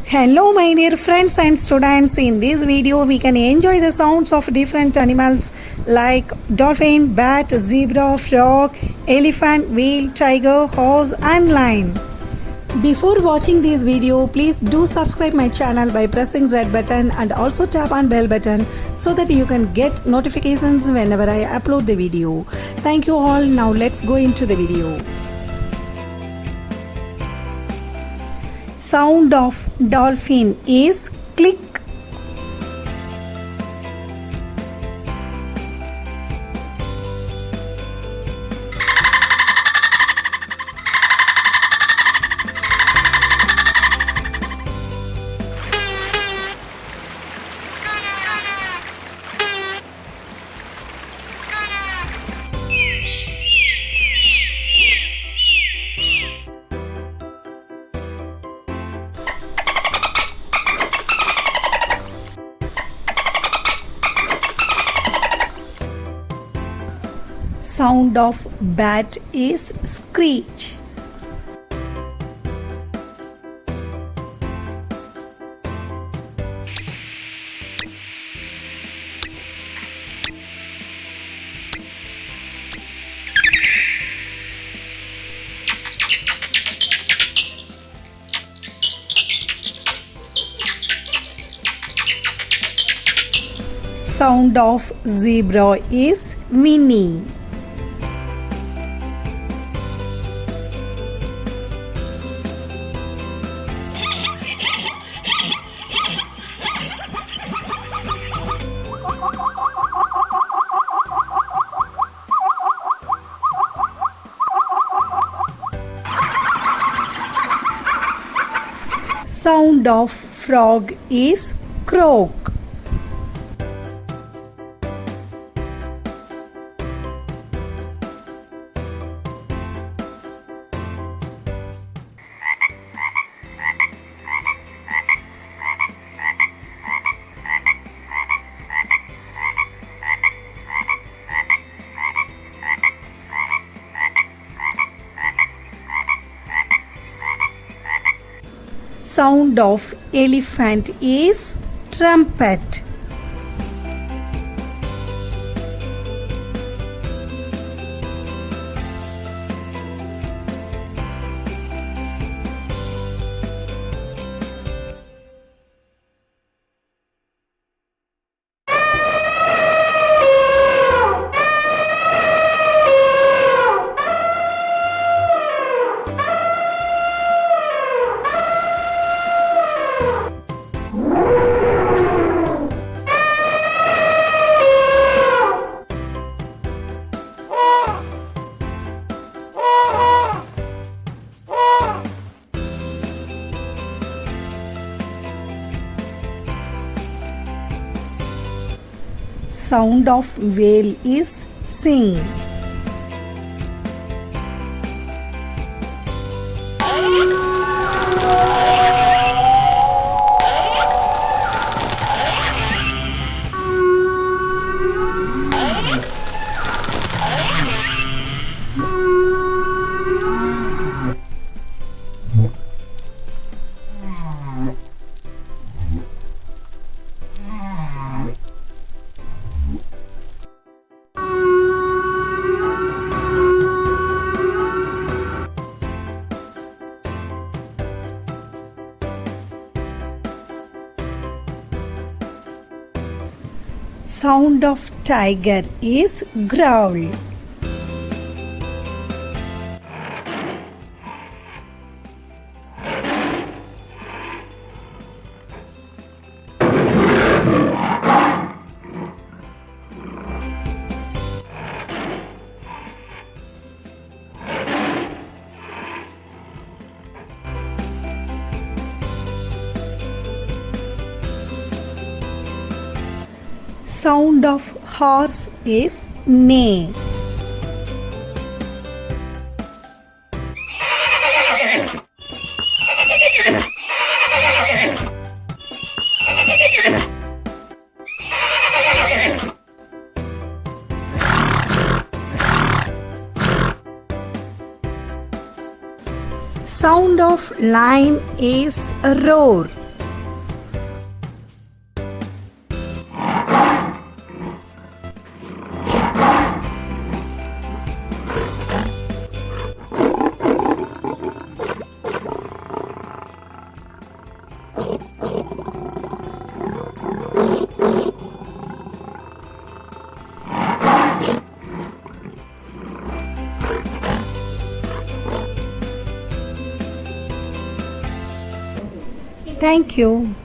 Hello my dear friends and students, in this video we can enjoy the sounds of different animals like dolphin, bat, zebra, frog, elephant, whale, tiger, horse and lion. Before watching this video, please do subscribe my channel by pressing red button and also tap on bell button so that you can get notifications whenever I upload the video. Thank you all. Now let's go into the video. Sound of dolphin is click. Sound of bat is screech. Sound of zebra is whinny. Sound of frog is croak. Sound of elephant is trumpet. Sound of whale is sing. Sound of tiger is growl. Sound of horse is neigh. Sound of lion is roar. Thank you.